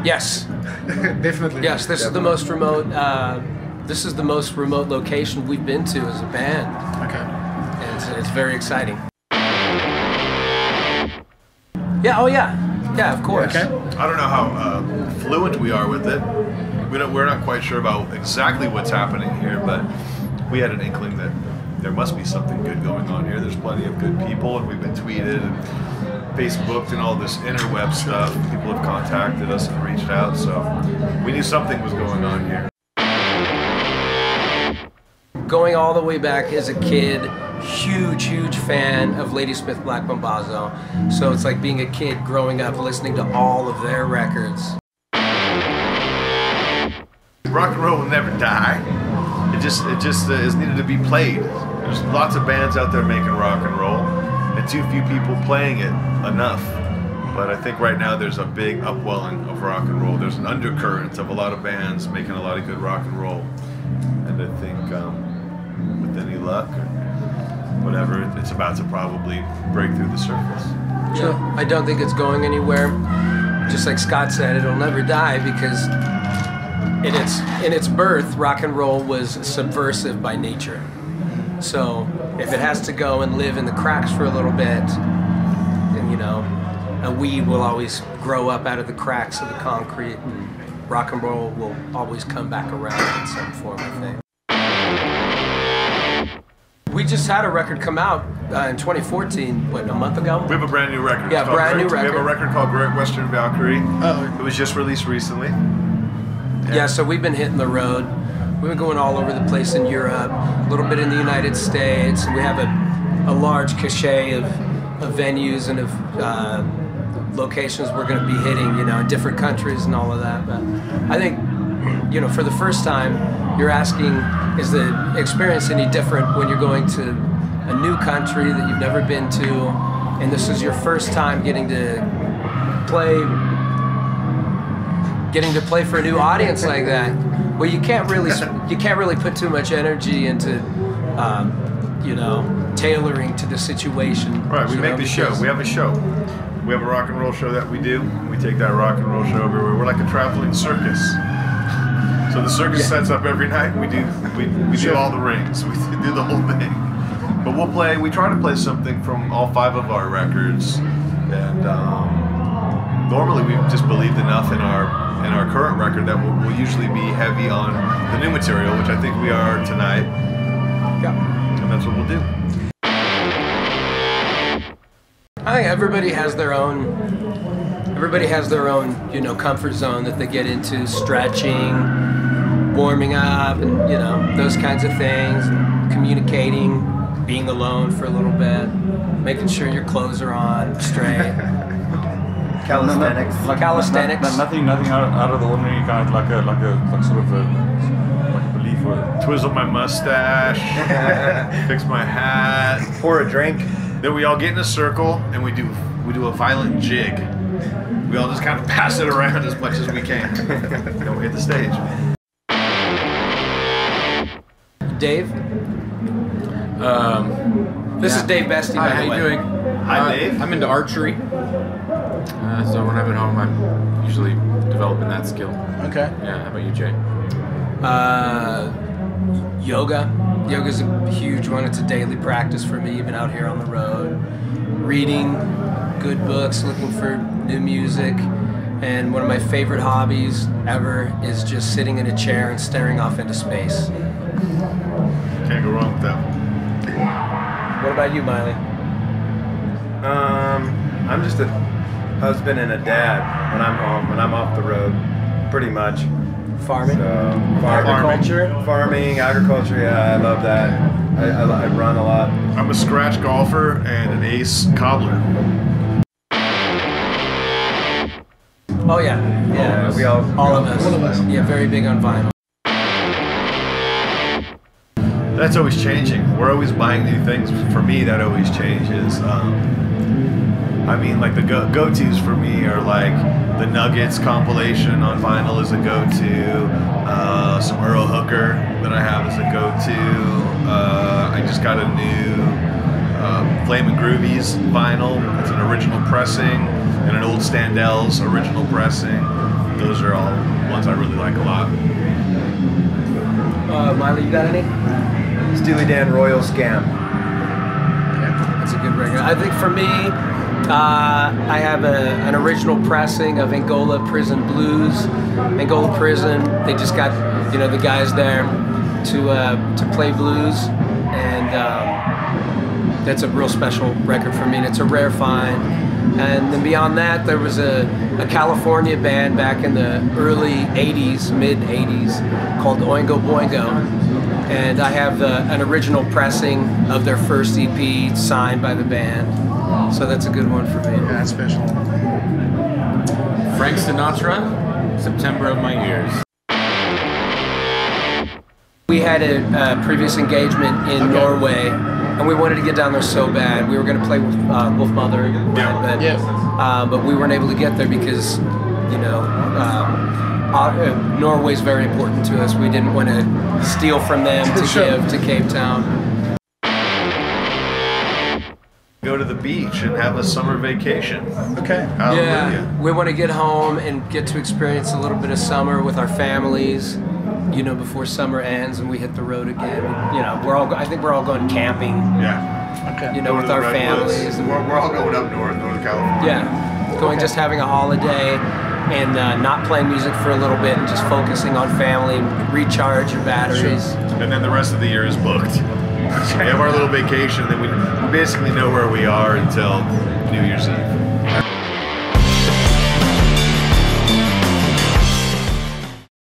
Yes. Definitely. Yes, this is the most remote. This is the most remote location we've been to as a band. Okay. And it's very exciting. Yeah. Oh yeah. Yeah. Of course. Okay. I don't know how fluent we are with it. We're not quite sure about exactly what's happening here, but we had an inkling that there must be something good going on here. There's plenty of good people, and we've been tweeted and Facebooked and all this interweb stuff. People have contacted us and reached out, so we knew something was going on here. Going all the way back as a kid, huge fan of Ladysmith Black Mambazo. So it's like being a kid growing up listening to all of their records. Rock and roll will never die. It just is needed to be played. There's lots of bands out there making rock and roll, and too few people playing it enough. But I think right now there's a big upwelling of rock and roll. There's an undercurrent of a lot of bands making a lot of good rock and roll. And I think with any luck or whatever, it's about to probably break through the surface. Sure. I don't think it's going anywhere. Just like Scott said, it'll never die because in its birth, rock and roll was subversive by nature. So if it has to go and live in the cracks for a little bit, then, you know, a weed will always grow up out of the cracks of the concrete, and rock and roll will always come back around in some form, I think. We just had a record come out in 2014, what, a month ago? We have a brand new record. Yeah, brand new record. We have a record called Western Valkyrie. Oh. It was just released recently. Yeah, so we've been hitting the road. We've been going all over the place in Europe, a little bit in the United States. We have a large cachet of venues and of locations we're going to be hitting, you know, in different countries and all of that. But I think, you know, for the first time, you're asking, is the experience any different when you're going to a new country that you've never been to, and this is your first time getting to play for a new audience like that? Well, you can't really put too much energy into, you know, tailoring to the situation. Right, we make the show. We have a show. We have a rock and roll show that we do. We take that rock and roll show everywhere. We're like a traveling circus. So the circus sets up every night. And we do all the rings. We do the whole thing. But we try to play something from all 5 of our records. And normally we've just believed enough in our current record that we'll usually be heavy on the new material, which I think we are tonight. Yeah. And that's what we'll do. I think everybody has their own, you know, comfort zone that they get into, stretching, warming up, and, you know, those kinds of things, and communicating, being alone for a little bit, making sure your clothes are on straight. Calisthenics. Calisthenics. Nothing out of the ordinary, kind of like sort of a belief or twizzle my mustache, fix my hat, pour a drink. Then we all get in a circle and we do a violent jig. We all just kind of pass it around as much as we can. Then we hit the stage. Dave? This is Dave Bestie, Hi, by how the you way. doing? Hi, Dave. I'm into archery. So when I'm at home, I'm usually developing that skill. Okay. Yeah, how about you, Jay? Yoga. Yoga's a huge one. It's a daily practice for me, even out here on the road. Reading good books, looking for new music. And one of my favorite hobbies ever is just sitting in a chair and staring off into space. Can't go wrong with that one. What about you, Miley? I'm just a husband and a dad when I'm home, when I'm off the road, pretty much. Farming? Farming, agriculture, yeah, I love that. I run a lot. I'm a scratch golfer and an ace cobbler. Oh yeah, Yeah, we all of us. Yeah, very big on vinyl. That's always changing. We're always buying new things. For me, that always changes. I mean, like the go-tos for me are like the Nuggets compilation on vinyl is a go-to. Some Earl Hooker that I have is a go-to. I just got a new Flamin' Groovies vinyl. It's an original pressing and an old Standell's original pressing. those are all ones I really like a lot. Miley, you got any? Steely Dan Royal Scam. That's a good record. I think for me, I have an original pressing of Angola Prison Blues. Angola Prison, they just got the guys there to play blues, and that's a real special record for me, and it's a rare find. And then beyond that, there was a California band back in the early 80s, mid 80s, called Oingo Boingo. And I have an original pressing of their first EP signed by the band. So that's a good one for me. Yeah, that's special. Frank Sinatra, September of My Years. We had a previous engagement in Norway, and we wanted to get down there so bad. We were going to play with Wolf Mother, but we weren't able to get there because, Norway's very important to us. We didn't want to steal from them to give to Cape Town. Go to the beach and have a summer vacation. Okay. Hallelujah. Yeah, we want to get home and get to experience a little bit of summer with our families, before summer ends and we hit the road again. I think we're all going camping. Yeah. Okay. With our families. We're all going up north, Northern California. Yeah, just having a holiday and not playing music for a little bit and just focusing on family and recharge your batteries. And then the rest of the year is booked. We have our little vacation, then we basically know where we are until New Year's Eve.